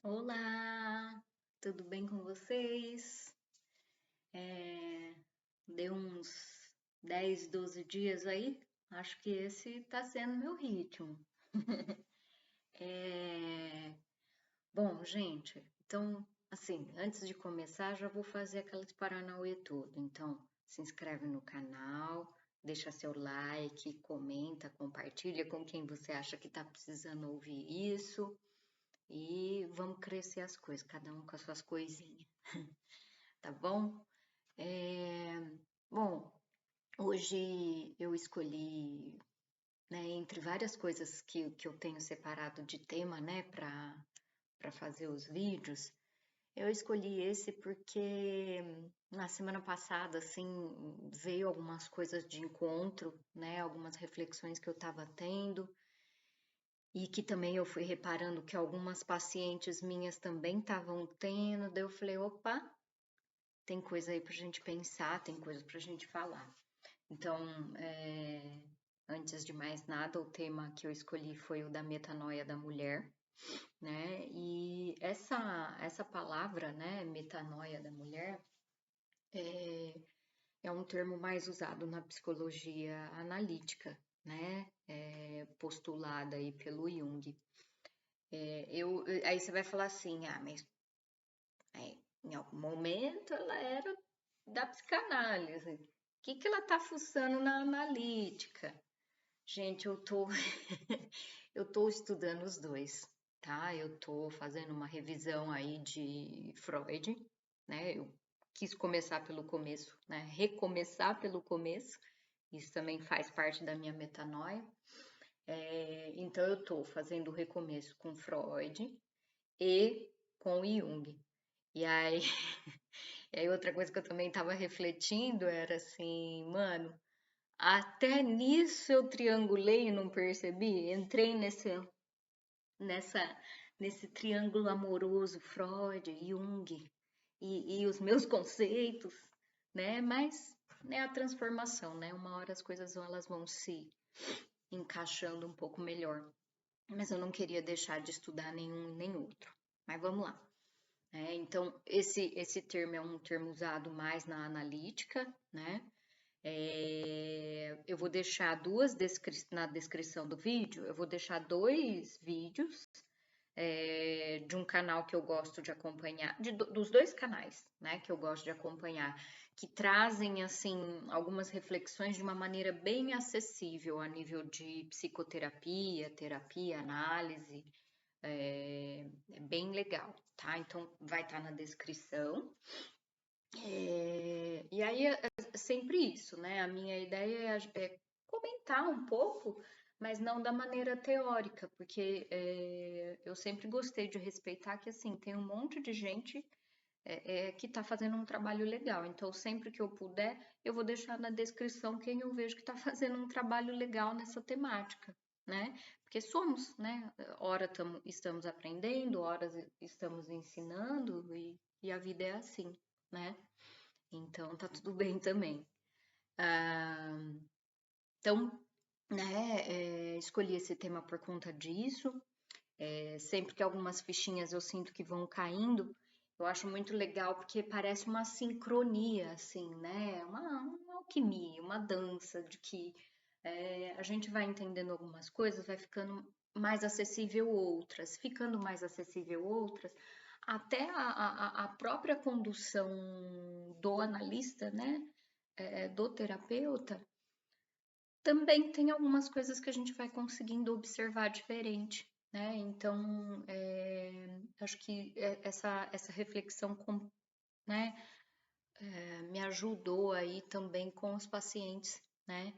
Olá, tudo bem com vocês? É, Deu uns 10, 12 dias aí, acho que esse tá sendo meu ritmo. É, Bom, gente, então, assim, antes de começar, já vou fazer aqueles paranauê todo. Então, se inscreve no canal, deixa seu like, comenta, compartilha com quem você acha que tá precisando ouvir isso e vamos crescer as coisas, cada um com as suas coisinhas, tá bom? É, Bom, hoje eu escolhi, né, entre várias coisas que eu tenho separado de tema, né, para fazer os vídeos, eu escolhi esse porque na semana passada, assim, veio algumas coisas de encontro, né, algumas reflexões que eu estava tendo e que também eu fui reparando que algumas pacientes minhas também estavam tendo, daí eu falei, opa, tem coisa aí pra gente pensar, tem coisa pra gente falar. Então, antes de mais nada, o tema que eu escolhi foi o da metanoia da mulher, né? E essa palavra, né, metanoia da mulher, é um termo mais usado na psicologia analítica, né? Postulada aí pelo Jung. Aí você vai falar assim, mas em algum momento ela era da psicanálise. O que ela tá fuçando na analítica? Gente, eu tô estudando os dois, tá? Eu tô fazendo uma revisão aí de Freud, né? Eu quis começar pelo começo, né? Recomeçar pelo começo. Isso também faz parte da minha metanoia. Então eu tô fazendo o recomeço com Freud e com Jung. E aí, e aí outra coisa que eu também tava refletindo era assim, mano, até nisso eu triangulei e não percebi. Entrei nessa, nesse triângulo amoroso, Freud, Jung e os meus conceitos, né? Mas é a transformação, né? Uma hora as coisas elas vão se encaixando um pouco melhor. Mas eu não queria deixar de estudar nenhum nem outro. Mas vamos lá. Então, esse termo é um termo usado mais na analítica, né? Eu vou deixar na descrição do vídeo, eu vou deixar dois vídeos de um canal que eu gosto de acompanhar, dos dois canais, né, que eu gosto de acompanhar, que trazem, assim, algumas reflexões de uma maneira bem acessível a nível de psicoterapia, terapia, análise, é bem legal, tá? Então, vai estar na descrição. E aí é sempre isso, né? A minha ideia é comentar um pouco, mas não da maneira teórica, porque eu sempre gostei de respeitar que assim tem um monte de gente que está fazendo um trabalho legal. Então, sempre que eu puder, eu vou deixar na descrição quem eu vejo que está fazendo um trabalho legal nessa temática, né? Porque somos, né? Ora estamos aprendendo, horas estamos ensinando e a vida é assim, né? Então tá tudo bem também. Ah, então, né, escolhi esse tema por conta disso. Sempre que algumas fichinhas eu sinto que vão caindo, eu acho muito legal porque parece uma sincronia, assim, né? Uma alquimia, uma dança de que a gente vai entendendo algumas coisas, vai ficando mais acessível outras, ficando mais acessível outras, até a própria condução do analista, né? Do terapeuta, também tem algumas coisas que a gente vai conseguindo observar diferente, né? Então, acho que essa reflexão, né, me ajudou aí também com os pacientes, né?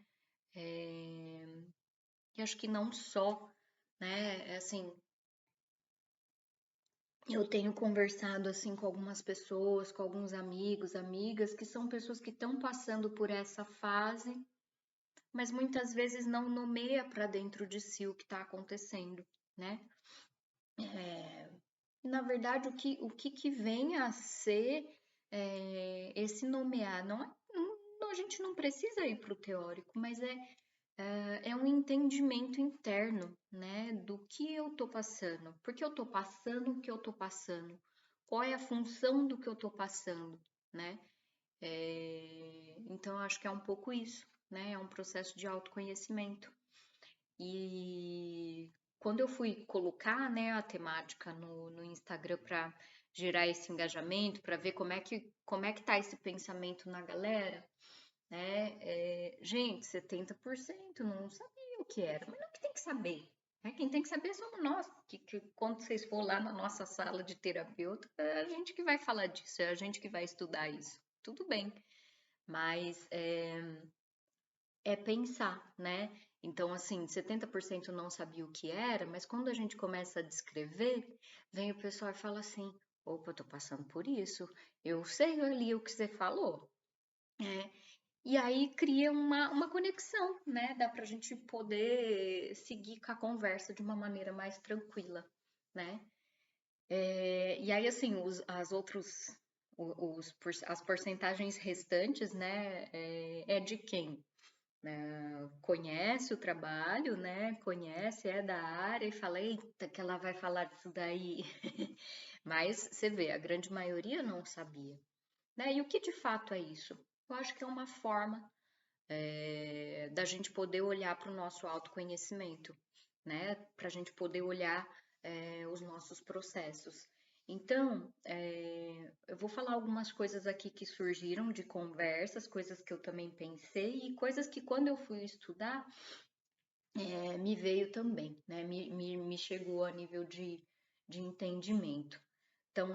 E acho que não só, né? Assim, eu tenho conversado assim com algumas pessoas, com alguns amigos, amigas, que são pessoas que estão passando por essa fase, mas muitas vezes não nomeia para dentro de si o que está acontecendo, né? Na verdade, o que vem a ser esse nomear? Não, a gente não precisa ir para o teórico, mas É um entendimento interno, né, do que eu tô passando, por que eu tô passando o que eu tô passando, qual é a função do que eu tô passando, né? Então, eu acho que é um pouco isso, né? É um processo de autoconhecimento. E quando eu fui colocar, né, a temática no Instagram para gerar esse engajamento, para ver como é que tá esse pensamento na galera, né? Gente, 70% não sabia o que era, mas não que tem que saber. Né? Quem tem que saber somos nós, que quando vocês for lá na nossa sala de terapeuta, é a gente que vai falar disso, é a gente que vai estudar isso. Tudo bem, mas é pensar, né? Então, assim, 70% não sabia o que era, mas quando a gente começa a descrever, vem o pessoal e fala assim: opa, eu tô passando por isso, eu sei ali o que você falou. É, e aí cria uma conexão, né? Dá pra gente poder seguir com a conversa de uma maneira mais tranquila, né? E aí, assim, as porcentagens restantes, né? É de quem? Conhece o trabalho, né? Conhece, é da área e fala, eita, que ela vai falar disso daí. Mas você vê, a grande maioria não sabia, né? E o que de fato é isso? Eu acho que é uma forma da gente poder olhar para o nosso autoconhecimento, né? Para a gente poder olhar os nossos processos. Então, eu vou falar algumas coisas aqui que surgiram de conversas, coisas que eu também pensei e coisas que quando eu fui estudar me veio também, né? Me chegou a nível de entendimento. Então,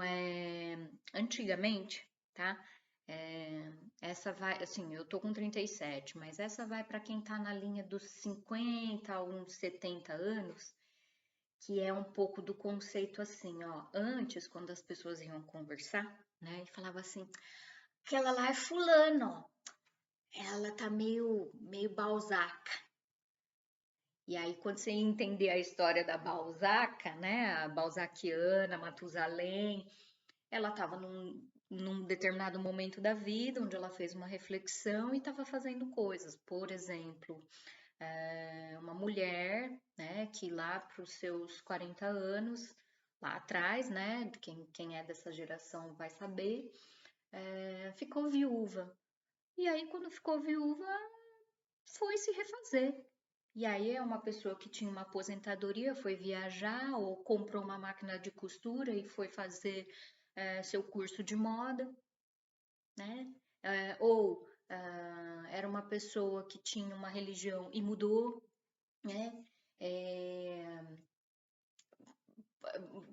antigamente, tá? É, essa vai, assim, eu tô com 37, mas essa vai para quem tá na linha dos 50 a uns 70 anos, que é um pouco do conceito assim, ó. Antes, quando as pessoas iam conversar, né, e falava assim, aquela lá é fulano, ó. Ela tá meio Balzac. E aí, quando você entender a história da Balzaca, né, a Balzaquiana, Matusalém, ela estava num determinado momento da vida onde ela fez uma reflexão e estava fazendo coisas. Por exemplo, uma mulher, né, que lá para os seus 40 anos, lá atrás, né, quem é dessa geração vai saber, ficou viúva. E aí, quando ficou viúva, foi se refazer. E aí é uma pessoa que tinha uma aposentadoria, foi viajar ou comprou uma máquina de costura e foi fazer seu curso de moda, né? Ou era uma pessoa que tinha uma religião e mudou, né? É,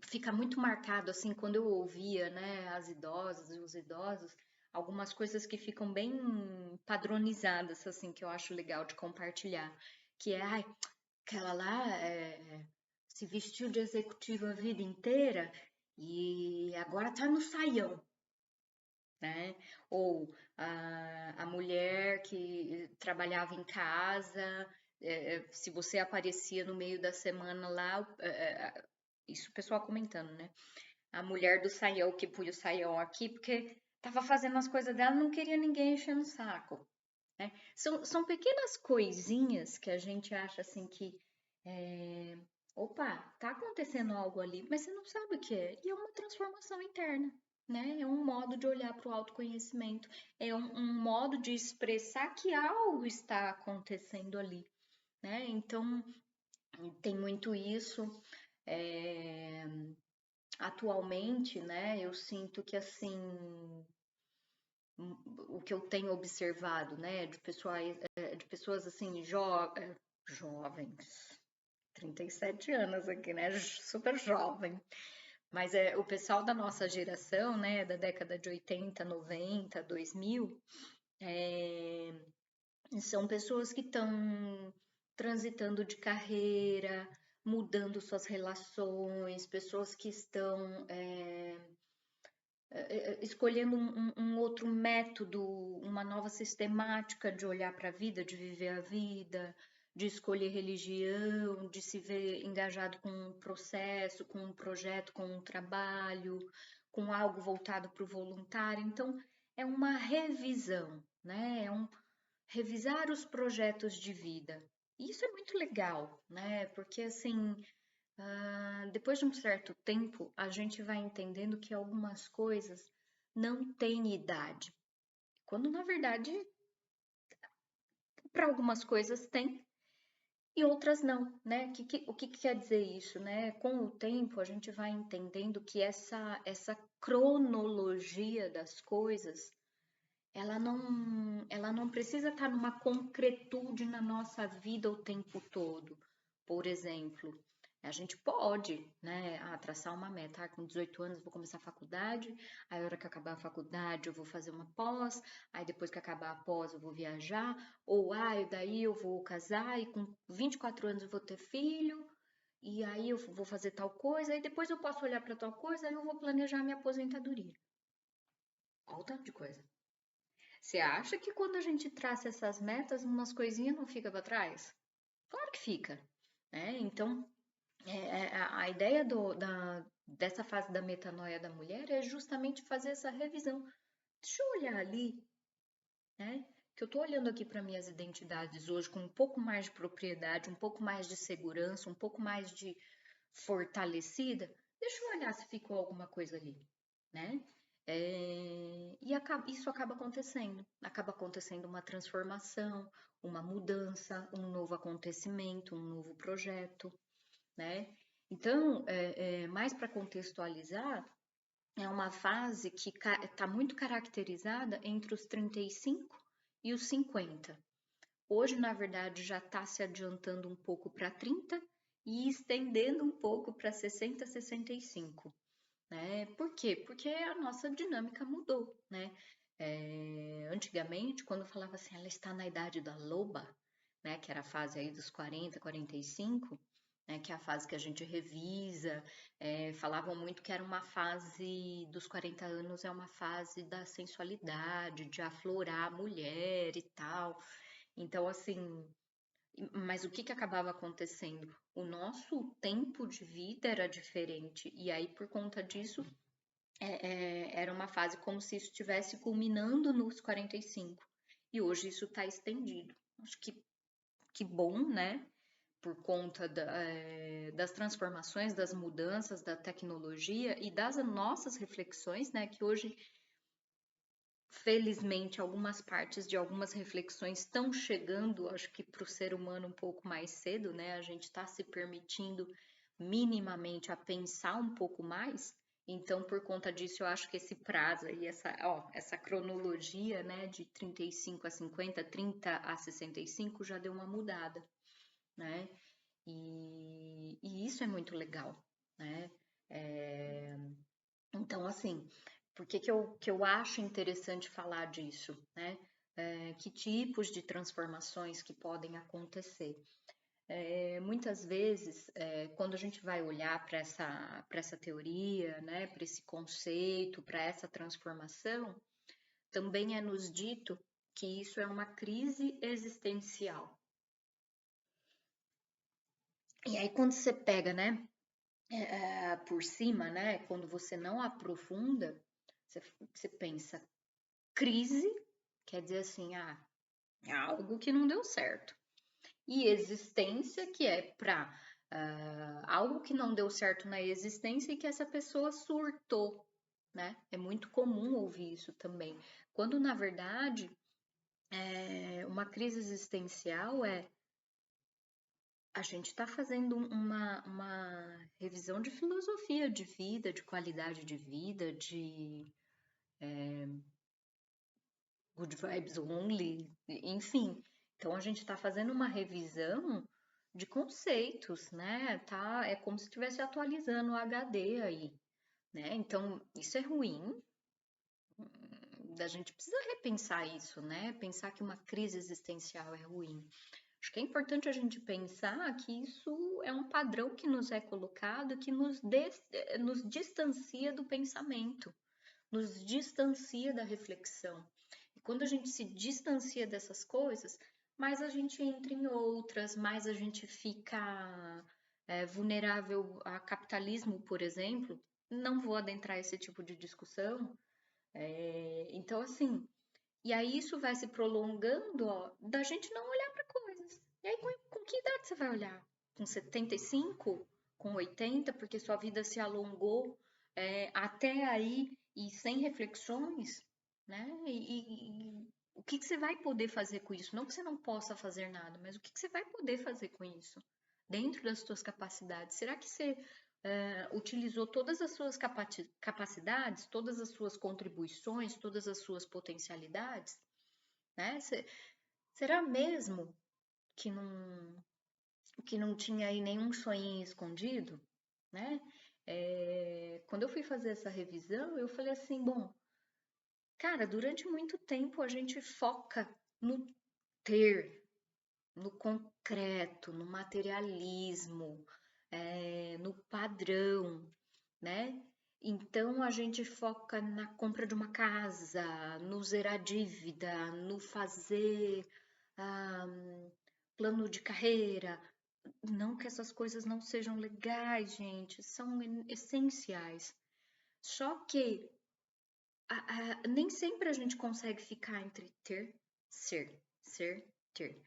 fica muito marcado assim quando eu ouvia, né, as idosas e os idosos, algumas coisas que ficam bem padronizadas assim que eu acho legal de compartilhar, que é, ai, aquela lá se vestiu de executiva a vida inteira e agora tá no saião, né? Ou a mulher que trabalhava em casa, se você aparecia no meio da semana lá, isso o pessoal comentando, né? A mulher do saião que punha o saião aqui porque tava fazendo as coisas dela, não queria ninguém enchendo o saco, né? São pequenas coisinhas que a gente acha assim que opa, tá acontecendo algo ali, mas você não sabe o que é. E é uma transformação interna, né? É um modo de olhar para o autoconhecimento, é um modo de expressar que algo está acontecendo ali, né? Então, tem muito isso. É, atualmente, né, eu sinto que assim, o que eu tenho observado, né, de pessoas assim, jovens, 37 anos aqui, né, super jovem, mas o pessoal da nossa geração, né, da década de 80, 90, 2000, é, são pessoas que estão transitando de carreira, mudando suas relações, pessoas que estão escolhendo um outro método, uma nova sistemática de olhar para a vida, de viver a vida, de escolher religião, de se ver engajado com um processo, com um projeto, com um trabalho, com algo voltado para o voluntário. Então, é uma revisão, né? Revisar os projetos de vida. isso é muito legal, né? Porque assim, depois de um certo tempo, a gente vai entendendo que algumas coisas não têm idade, quando na verdade, para algumas coisas tem e outras não, né? O que quer dizer isso, né? Com o tempo, a gente vai entendendo que essa cronologia das coisas, ela não precisa estar numa concretude na nossa vida o tempo todo. Por exemplo, a gente pode, né, traçar uma meta. Com 18 anos eu vou começar a faculdade, aí a hora que acabar a faculdade eu vou fazer uma pós, aí depois que acabar a pós eu vou viajar, ou daí eu vou casar e com 24 anos eu vou ter filho, e aí eu vou fazer tal coisa, aí depois eu posso olhar para tal coisa, aí eu vou planejar minha aposentadoria. Olha o tanto de coisa. Você acha que quando a gente traça essas metas, umas coisinhas não fica para trás? Claro que fica, né? Então, a ideia dessa fase da metanoia da mulher é justamente fazer essa revisão. Deixa eu olhar ali, né? Que eu tô olhando aqui para minhas identidades hoje com um pouco mais de propriedade, um pouco mais de segurança, um pouco mais de fortalecida. Deixa eu olhar se ficou alguma coisa ali, né? Isso acaba acontecendo uma transformação, uma mudança, um novo acontecimento, um novo projeto, né? Então, mais para contextualizar, é uma fase que está muito caracterizada entre os 35 e os 50. Hoje, na verdade, já está se adiantando um pouco para 30 e estendendo um pouco para 60, 65. Né? Por quê? Porque a nossa dinâmica mudou, né? Antigamente, quando falava assim, ela está na idade da loba, né? Que era a fase aí dos 40, 45, né? Que é a fase que a gente revisa. Falavam muito que era uma fase dos 40 anos, é uma fase da sensualidade, de aflorar a mulher e tal. Então, assim, mas o que que acabava acontecendo? O nosso tempo de vida era diferente, e aí, por conta disso, era uma fase como se isso estivesse culminando nos 45. E hoje isso está estendido. Acho que bom, né? Por conta das transformações, das mudanças, da tecnologia e das nossas reflexões, né? Que hoje, felizmente, algumas partes de algumas reflexões estão chegando, acho que para o ser humano um pouco mais cedo, né? A gente está se permitindo minimamente a pensar um pouco mais. Então, por conta disso, eu acho que esse prazo e essa cronologia, né, de 35 a 50, 30 a 65 já deu uma mudada, né? E isso é muito legal, né? É, então, assim, por que eu acho interessante falar disso, né? Que tipos de transformações que podem acontecer? Muitas vezes, quando a gente vai olhar para essa teoria, né, para esse conceito, para essa transformação, também é nos dito que isso é uma crise existencial. E aí, quando você pega, né, por cima, né, quando você não aprofunda, você pensa, crise quer dizer assim, é algo que não deu certo. E existência, que é para algo que não deu certo na existência e que essa pessoa surtou, né? É muito comum ouvir isso também. Quando, na verdade, uma crise existencial a gente está fazendo uma revisão de filosofia de vida, de qualidade de vida, de good vibes only, enfim. Então a gente está fazendo uma revisão de conceitos, né? Tá, é como se estivesse atualizando o HD aí, né? Então isso é ruim. A gente precisa repensar isso, né? Pensar que uma crise existencial é ruim. Acho que é importante a gente pensar que isso é um padrão que nos é colocado, que nos distancia do pensamento, nos distancia da reflexão. E quando a gente se distancia dessas coisas, mais a gente entra em outras, mais a gente fica vulnerável a capitalismo, por exemplo. Não vou adentrar esse tipo de discussão. Então, assim, e aí isso vai se prolongando, ó, da gente não olhar para coisas. E aí, com que idade você vai olhar? Com 75? Com 80? Porque sua vida se alongou até aí e sem reflexões, né? E o que você vai poder fazer com isso? Não que você não possa fazer nada, mas o que você vai poder fazer com isso? Dentro das suas capacidades. Será que você utilizou todas as suas capacidades, todas as suas contribuições, todas as suas potencialidades? Né? Será mesmo que não tinha aí nenhum sonhinho escondido, né? Quando eu fui fazer essa revisão, eu falei assim, bom, cara, durante muito tempo a gente foca no ter, no concreto, no materialismo, no padrão, né? Então a gente foca na compra de uma casa, no zerar dívida, no fazer ah, plano de carreira. Não que essas coisas não sejam legais, gente, são essenciais. Só que nem sempre a gente consegue ficar entre ter, ser, ter.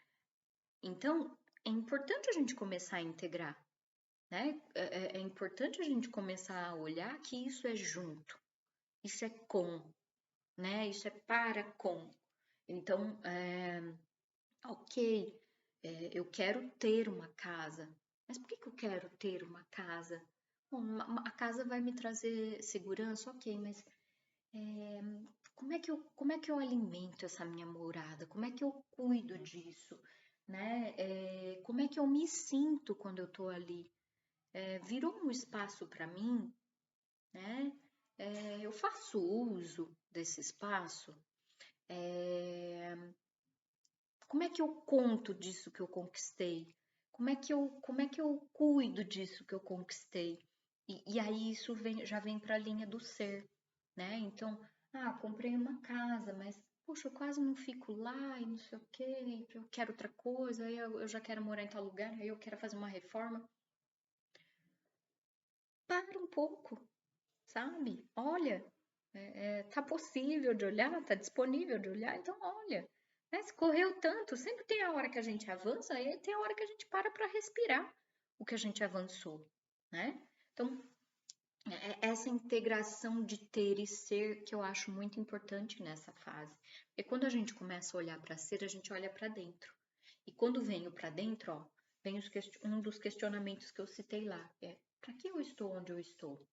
Então, é importante a gente começar a integrar, né? É importante a gente começar a olhar que isso é junto, isso é com, né? Isso é para com. Então, ok, eu quero ter uma casa, mas por que eu quero ter uma casa? Bom, a casa vai me trazer segurança, ok, mas é, como é que eu alimento essa minha morada? Como é que eu cuido disso? Né? Como é que eu me sinto quando eu estou ali? Virou um espaço para mim, né? Eu faço uso desse espaço. Como é que eu conto disso que eu conquistei? Como é que eu cuido disso que eu conquistei? E aí isso já vem para a linha do ser, né? Então, comprei uma casa, mas puxa, eu quase não fico lá e não sei o quê, eu quero outra coisa, aí eu já quero morar em tal lugar, aí eu quero fazer uma reforma. Para um pouco, sabe? Olha, tá possível de olhar, tá disponível de olhar, então olha. Né? Se correu tanto, sempre tem a hora que a gente avança e aí tem a hora que a gente para respirar o que a gente avançou, né? Então, essa integração de ter e ser que eu acho muito importante nessa fase. Porque quando a gente começa a olhar para ser, a gente olha para dentro. E quando venho para dentro, ó, vem um dos questionamentos que eu citei lá, que é para que eu estou onde eu estou?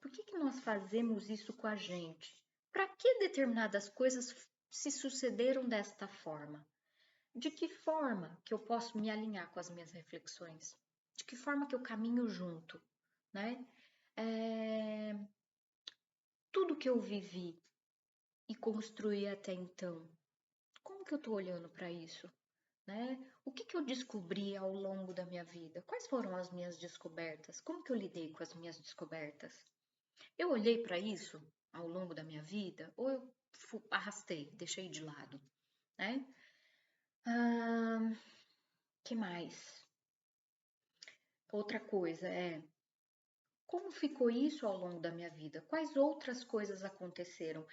Por que nós fazemos isso com a gente? Para que determinadas coisas se sucederam desta forma? De que forma que eu posso me alinhar com as minhas reflexões? De que forma que eu caminho junto, né? É, tudo que eu vivi e construí até então, como que eu estou olhando para isso, né? O que eu descobri ao longo da minha vida? Quais foram as minhas descobertas? Como que eu lidei com as minhas descobertas? Eu olhei para isso ao longo da minha vida ou eu arrastei, deixei de lado, né? Que mais? Outra coisa como ficou isso ao longo da minha vida? Quais outras coisas aconteceram?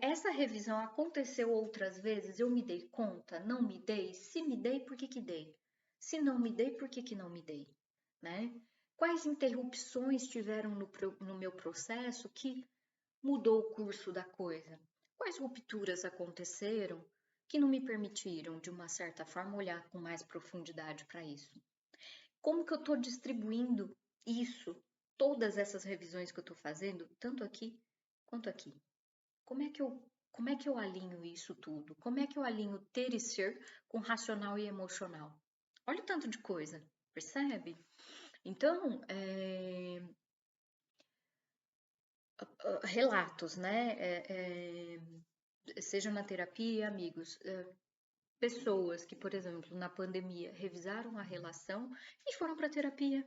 Essa revisão aconteceu outras vezes? Eu me dei conta? Não me dei? Se me dei, por que que dei? Se não me dei, por que que não me dei? Né? Quais interrupções tiveram no meu processo que mudou o curso da coisa? Quais rupturas aconteceram que não me permitiram, de uma certa forma, olhar com mais profundidade para isso? Como que eu estou distribuindo isso, todas essas revisões que eu estou fazendo, tanto aqui quanto aqui? Como é que eu alinho isso tudo? Como é que eu alinho ter e ser com racional e emocional? Olha o tanto de coisa, percebe? Então, relatos, né? Seja na terapia, amigos, pessoas que, por exemplo, na pandemia revisaram a relação e foram para terapia.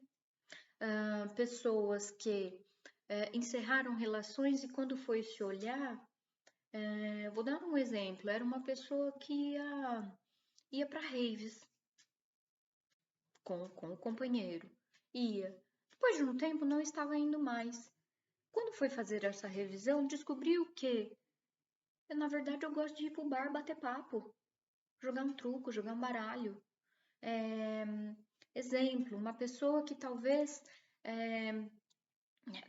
Pessoas que encerraram relações e quando foi se olhar, vou dar um exemplo, era uma pessoa que ia para raves com o companheiro, ia. Depois de um tempo não estava indo mais. Quando foi fazer essa revisão, descobriu que, na verdade, eu gosto de ir pro bar bater papo. jogar um truco, jogar um baralho. É, exemplo, uma pessoa que talvez é,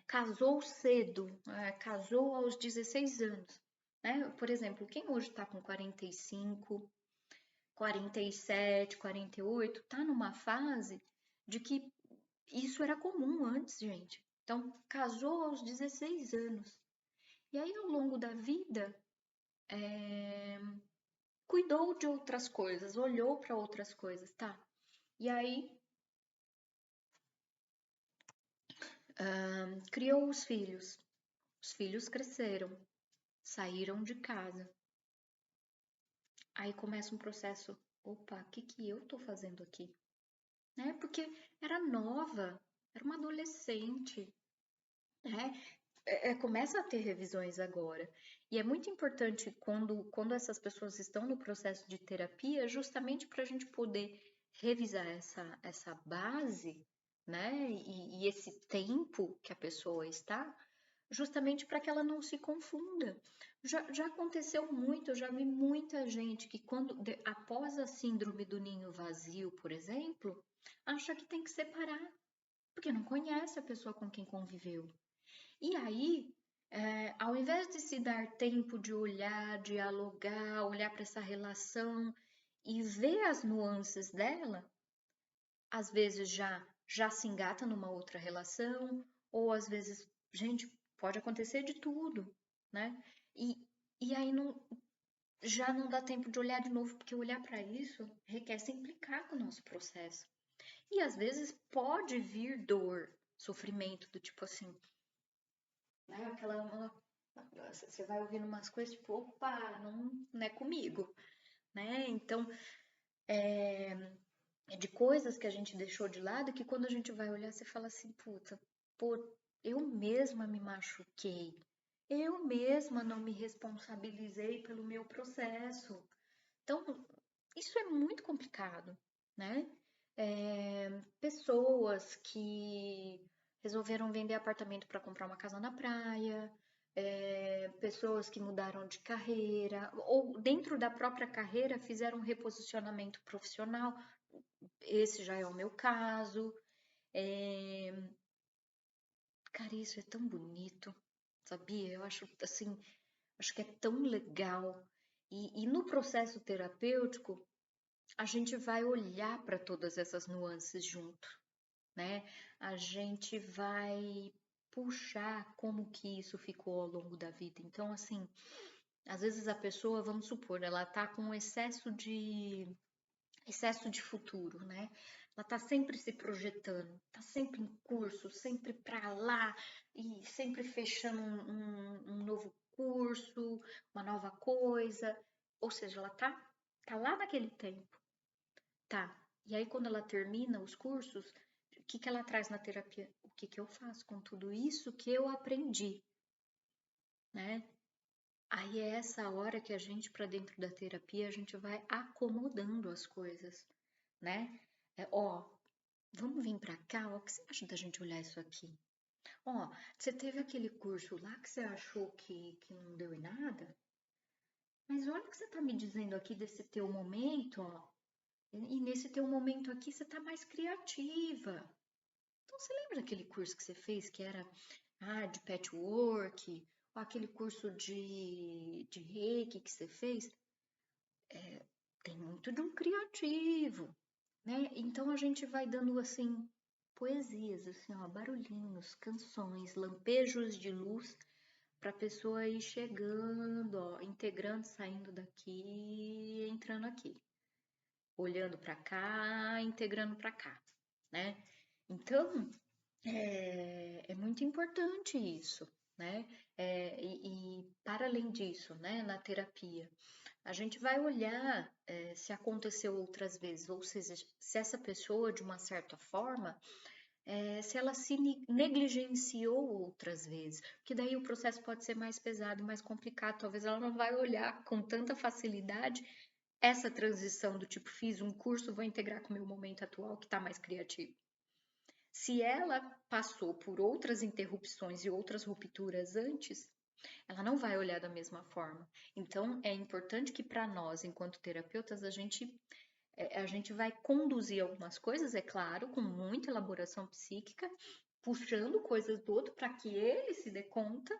casou cedo, casou aos 16 anos, né? Por exemplo, quem hoje está com 45, 47, 48, tá numa fase de que isso era comum antes, gente. Então, casou aos 16 anos. E aí, ao longo da vida, cuidou de outras coisas, olhou para outras coisas, tá? E aí, criou os filhos. Os filhos cresceram, saíram de casa. Aí começa um processo, opa, o que que eu tô fazendo aqui? Né? Porque era nova, era uma adolescente, né? Começa a ter revisões agora. E é muito importante quando essas pessoas estão no processo de terapia, justamente para a gente poder revisar essa base, né? E esse tempo que a pessoa está, justamente para que ela não se confunda. Já aconteceu muito, eu já vi muita gente que após a síndrome do ninho vazio, por exemplo, acha que tem que separar, porque não conhece a pessoa com quem conviveu. E aí, ao invés de se dar tempo de olhar, dialogar, olhar para essa relação e ver as nuances dela, às vezes já se engata numa outra relação, ou às vezes, gente, pode acontecer de tudo, né? E, e aí já não dá tempo de olhar de novo, porque olhar para isso requer se implicar com o nosso processo. E às vezes pode vir dor, sofrimento, do tipo assim, né? Você vai ouvindo umas coisas tipo, opa, não é comigo, né? Então, é de coisas que a gente deixou de lado que quando a gente vai olhar, você fala assim, puta, pô, eu mesma me machuquei, eu mesma não me responsabilizei pelo meu processo. Então, isso é muito complicado, né? Pessoas que resolveram vender apartamento para comprar uma casa na praia, pessoas que mudaram de carreira, ou dentro da própria carreira fizeram um reposicionamento profissional. Esse já é o meu caso. É, Cara, isso é tão bonito, sabia? Eu acho assim, acho que é tão legal. E no processo terapêutico, a gente vai olhar para todas essas nuances junto, né? A gente vai puxar como que isso ficou ao longo da vida. Então, assim, às vezes a pessoa, vamos supor, ela tá com um excesso de futuro, né? Ela tá sempre se projetando, tá sempre em curso, sempre para lá e sempre fechando um novo curso, uma nova coisa. Ou seja, ela tá lá naquele tempo. Tá. E aí, quando ela termina os cursos, o que que ela traz na terapia? O que que eu faço com tudo isso que eu aprendi, né? Aí é essa hora que a gente, para dentro da terapia, a gente vai acomodando as coisas, né? Ó, vamos vir para cá, ó, o que você acha da gente olhar isso aqui? Ó, você teve aquele curso lá que você achou que não deu em nada, mas olha o que você tá me dizendo aqui desse teu momento, ó. E nesse teu momento aqui você tá mais criativa. Então, você lembra daquele curso que você fez que era de patchwork? Ou aquele curso de reiki que você fez? Tem muito de um criativo, né? Então, a gente vai dando, assim, poesias, assim, ó, barulhinhos, canções, lampejos de luz para a pessoa ir chegando, ó, integrando, saindo daqui, entrando aqui, olhando para cá, integrando para cá, né? Então, é muito importante isso, né? E para além disso, né, na terapia, a gente vai olhar se aconteceu outras vezes, ou seja, se essa pessoa, de uma certa forma, se ela se negligenciou outras vezes, que daí o processo pode ser mais pesado, mais complicado, talvez ela não vai olhar com tanta facilidade essa transição do tipo, fiz um curso, vou integrar com o meu momento atual que está mais criativo. Se ela passou por outras interrupções e outras rupturas antes, ela não vai olhar da mesma forma. Então, é importante que para nós, enquanto terapeutas, a gente vai conduzir algumas coisas, é claro, com muita elaboração psíquica, puxando coisas do outro para que ele se dê conta,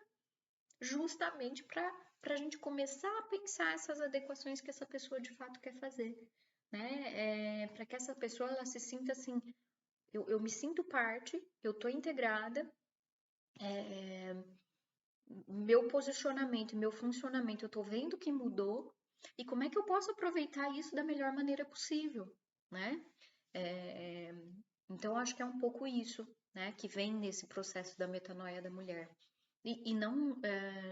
justamente para a gente começar a pensar essas adequações que essa pessoa de fato quer fazer, né? Para que essa pessoa ela se sinta assim, eu me sinto parte, eu estou integrada, meu posicionamento, meu funcionamento, eu estou vendo que mudou e como é que eu posso aproveitar isso da melhor maneira possível, né? É, então, acho que é um pouco isso, né, que vem nesse processo da metanoia da mulher. E não,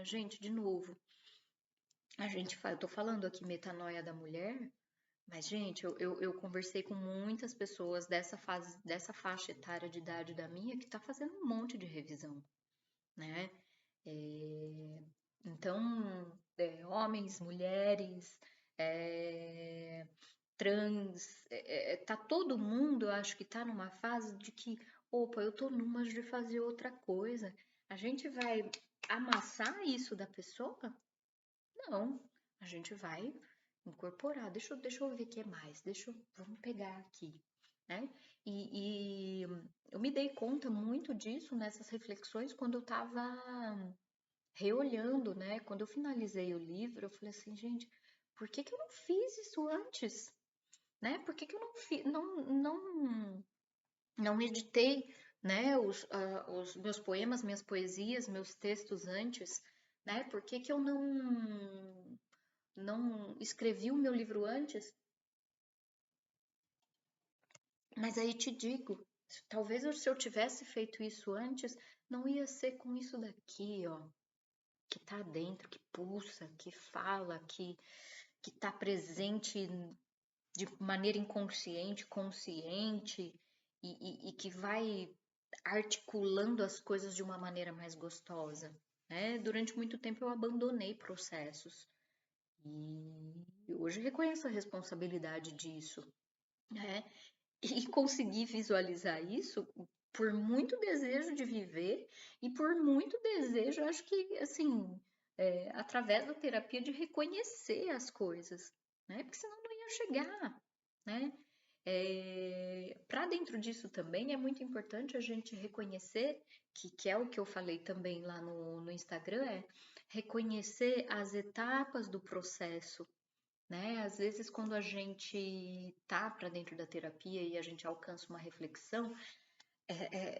gente, de novo, eu tô falando aqui metanoia da mulher, mas, gente, eu conversei com muitas pessoas dessa fase, dessa faixa etária de idade da minha, que tá fazendo um monte de revisão, né? É, então, homens, mulheres, é, trans, tá todo mundo, eu acho que tá numa fase de que, opa, eu tô numa de fazer outra coisa. A gente vai amassar isso da pessoa? Não, a gente vai incorporar. Deixa eu ver o que é mais. Vamos pegar aqui, né? E eu me dei conta muito disso nessas reflexões quando eu tava reolhando, né? Quando eu finalizei o livro, eu falei assim, gente, por que que eu não fiz isso antes? Né? Por que que eu não editei, né, os meus poemas, minhas poesias, meus textos antes, né? Por que que eu não escrevi o meu livro antes? Mas aí te digo, talvez se eu tivesse feito isso antes, não ia ser com isso daqui, ó, que tá dentro, que pulsa, que fala, que tá presente de maneira inconsciente, consciente e que vai articulando as coisas de uma maneira mais gostosa, né? Durante muito tempo eu abandonei processos e hoje reconheço a responsabilidade disso, né? E conseguir visualizar isso por muito desejo de viver e por muito desejo, acho que, assim, através da terapia, de reconhecer as coisas, né? Porque senão não ia chegar, né? Para dentro disso também é muito importante a gente reconhecer, que é o que eu falei também lá no Instagram, é reconhecer as etapas do processo, né? Às vezes, quando a gente tá para dentro da terapia e a gente alcança uma reflexão,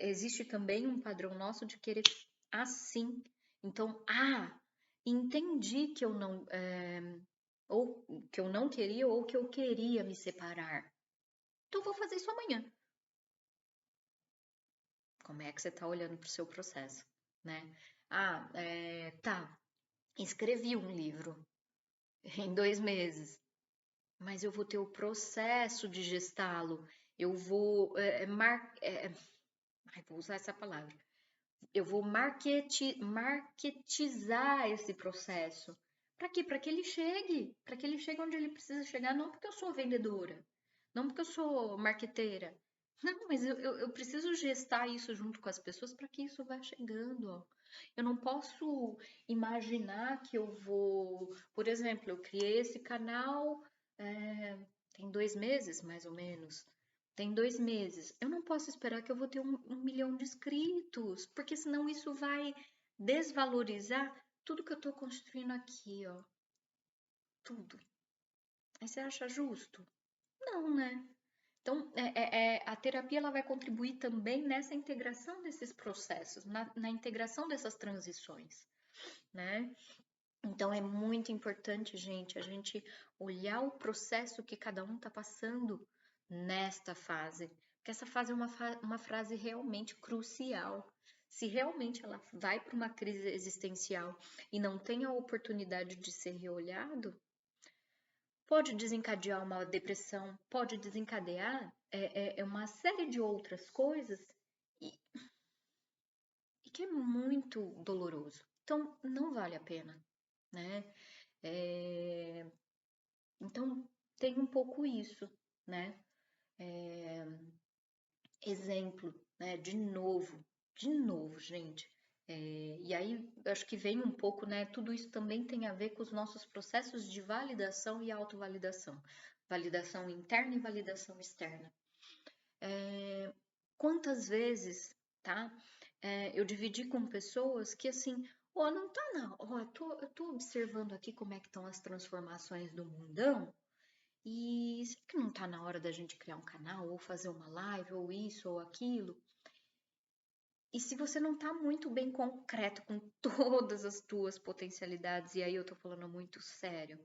existe também um padrão nosso de querer assim. Então, entendi que eu não, ou que eu não queria ou que eu queria me separar. Então, vou fazer isso amanhã. Como é que você tá olhando para o seu processo, né? Tá, escrevi um livro em 2 meses. Mas eu vou ter o processo de gestá-lo, eu vou, vou usar essa palavra, eu vou marketizar esse processo. Para quê? Para que ele chegue onde ele precisa chegar, não porque eu sou vendedora, não porque eu sou marqueteira, não, mas eu preciso gestar isso junto com as pessoas para que isso vá chegando, ó. Eu não posso imaginar que eu vou, por exemplo, eu criei esse canal, tem 2 meses, mais ou menos. Tem 2 meses. Eu não posso esperar que eu vou ter um milhão de inscritos, porque senão isso vai desvalorizar tudo que eu tô construindo aqui, ó. Tudo. Aí você acha justo? Não, né? Então, a terapia ela vai contribuir também nessa integração desses processos, na integração dessas transições, né? Então, é muito importante, gente, a gente olhar o processo que cada um está passando nesta fase, porque essa fase é uma fase realmente crucial. Se realmente ela vai para uma crise existencial e não tem a oportunidade de ser reolhado, pode desencadear uma depressão, pode desencadear uma série de outras coisas e, e que é muito doloroso. Então, não vale a pena, né? É, então, tem um pouco isso, né? Exemplo, né? De novo, gente. E aí, eu acho que vem um pouco, né? Tudo isso também tem a ver com os nossos processos de validação e autovalidação. Validação interna e validação externa. Quantas vezes, tá? Eu dividi com pessoas que assim, ó, não tá não, ó, eu tô observando aqui como é que estão as transformações do mundão e será que não tá na hora da gente criar um canal ou fazer uma live ou isso ou aquilo? E se você não tá muito bem concreto com todas as tuas potencialidades, e aí eu tô falando muito sério,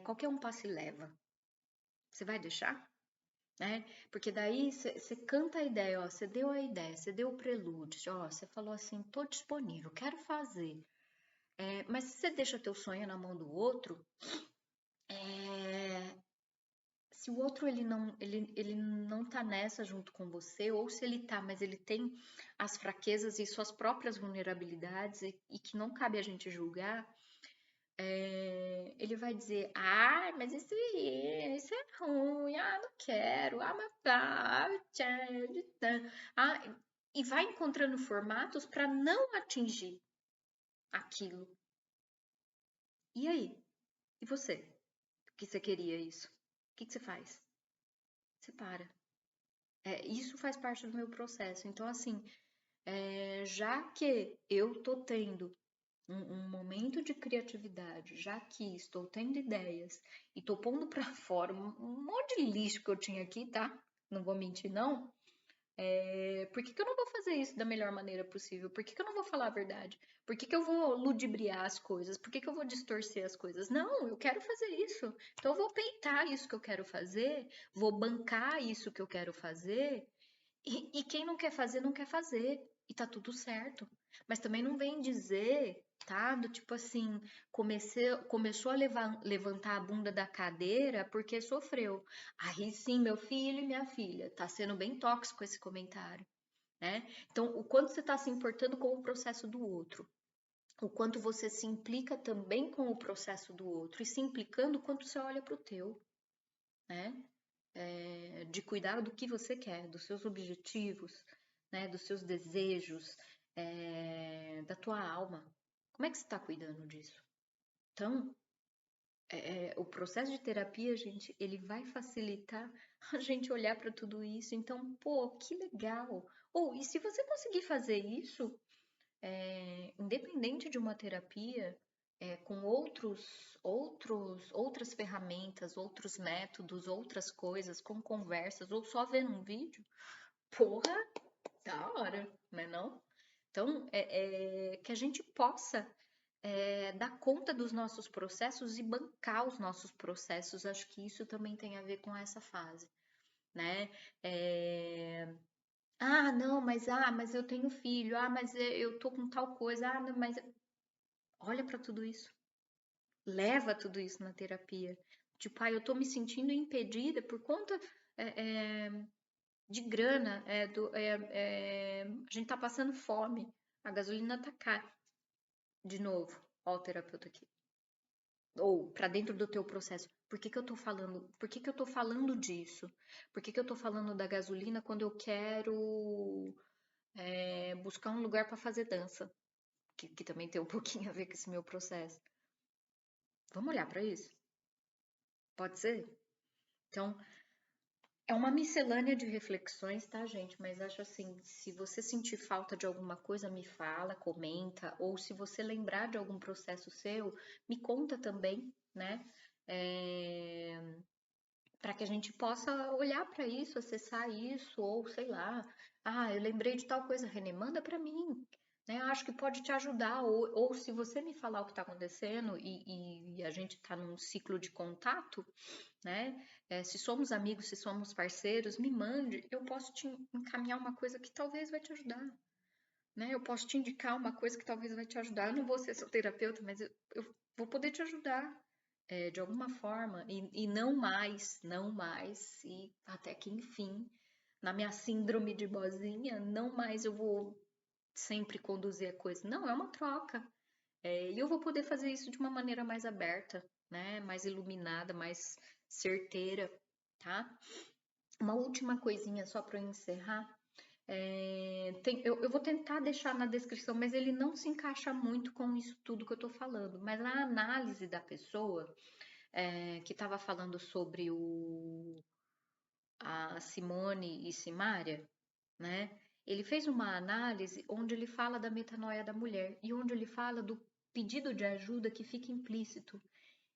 qualquer um passo e leva. Você vai deixar? Né? Porque daí você canta a ideia, ó, você deu a ideia, você deu o prelúdio, ó, você falou assim, tô disponível, quero fazer. Mas se você deixa teu sonho na mão do outro, é, se o outro ele não tá nessa junto com você, ou se ele tá, mas ele tem as fraquezas e suas próprias vulnerabilidades e que não cabe a gente julgar, ele vai dizer, ah, mas isso é ruim, ah, não quero, ah, mas tá, ah, e vai encontrando formatos para não atingir aquilo. E aí? E você? Que você queria isso? O que você faz? Você para. Isso faz parte do meu processo. Então, assim, já que eu tô tendo um momento de criatividade, já que estou tendo ideias e tô pondo pra fora um monte de lixo que eu tinha aqui, tá? Não vou mentir, não. Por que que eu não vou fazer isso da melhor maneira possível? Por que que eu não vou falar a verdade? Por que que eu vou ludibriar as coisas? Por que que eu vou distorcer as coisas? Não, eu quero fazer isso. Então eu vou peitar isso que eu quero fazer, vou bancar isso que eu quero fazer e quem não quer fazer, não quer fazer. E tá tudo certo. Mas também não vem dizer, tá? Do tipo assim, começou a levantar a bunda da cadeira porque sofreu. Aí sim, meu filho e minha filha, tá sendo bem tóxico esse comentário, né? Então, o quanto você tá se importando com o processo do outro. O quanto você se implica também com o processo do outro. E se implicando, o quanto você olha pro teu, né? De cuidar do que você quer, dos seus objetivos, né, dos seus desejos, da tua alma. Como é que você está cuidando disso? Então, o processo de terapia, gente, ele vai facilitar a gente olhar para tudo isso. Então, pô, que legal! E se você conseguir fazer isso, independente de uma terapia, com outras ferramentas, outros métodos, outras coisas, com conversas, ou só vendo um vídeo, porra, da hora, né não? Então, que a gente possa dar conta dos nossos processos e bancar os nossos processos, acho que isso também tem a ver com essa fase, né? Mas eu tenho filho, mas eu tô com tal coisa, não, mas olha para tudo isso. Leva tudo isso na terapia. Tipo, eu tô me sentindo impedida por conta de grana, a gente tá passando fome, a gasolina tá cara. De novo, ó o terapeuta aqui. Ou para dentro do teu processo. Por que que eu tô falando? Por que que eu tô falando disso? Por que que eu tô falando da gasolina quando eu quero buscar um lugar para fazer dança? Que também tem um pouquinho a ver com esse meu processo. Vamos olhar para isso? Pode ser? Então, é uma miscelânea de reflexões, tá, gente? Mas acho assim, se você sentir falta de alguma coisa, me fala, comenta, ou se você lembrar de algum processo seu, me conta também, né? Para que a gente possa olhar para isso, acessar isso, ou sei lá, eu lembrei de tal coisa, Renê, manda para mim, né? Acho que pode te ajudar, ou se você me falar o que está acontecendo e a gente está num ciclo de contato, né? Se somos amigos, se somos parceiros, me mande, eu posso te encaminhar uma coisa que talvez vai te ajudar, né? Eu posso te indicar uma coisa que talvez vai te ajudar. Eu não vou ser seu terapeuta, mas eu vou poder te ajudar de alguma forma e não mais e até que enfim, na minha síndrome de boazinha, não mais eu vou sempre conduzir a coisa. Não, é uma troca. E eu vou poder fazer isso de uma maneira mais aberta, né? Mais iluminada, mais certeira, tá? Uma última coisinha só para eu encerrar. Eu vou tentar deixar na descrição, mas ele não se encaixa muito com isso tudo que eu tô falando. Mas na análise da pessoa, que estava falando sobre a Simone e Simária, né? Ele fez uma análise onde ele fala da metanoia da mulher e onde ele fala do pedido de ajuda que fica implícito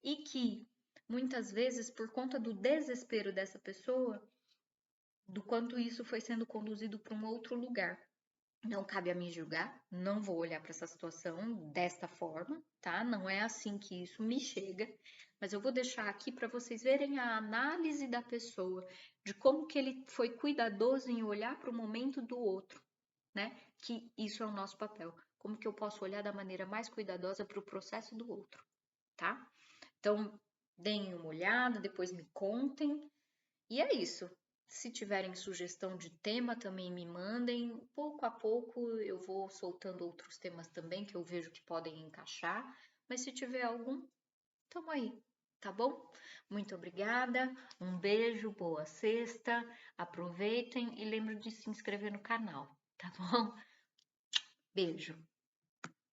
e que muitas vezes, por conta do desespero dessa pessoa, do quanto isso foi sendo conduzido para um outro lugar. Não cabe a mim julgar, não vou olhar para essa situação desta forma, tá? Não é assim que isso me chega, mas eu vou deixar aqui para vocês verem a análise da pessoa, de como que ele foi cuidadoso em olhar para o momento do outro, né? Que isso é o nosso papel. Como que eu posso olhar da maneira mais cuidadosa para o processo do outro, tá? Então, deem uma olhada, depois me contem. E é isso. Se tiverem sugestão de tema, também me mandem. Pouco a pouco eu vou soltando outros temas também que eu vejo que podem encaixar. Mas se tiver algum, tamo aí, tá bom? Muito obrigada, um beijo, boa sexta, aproveitem e lembrem de se inscrever no canal, tá bom? Beijo.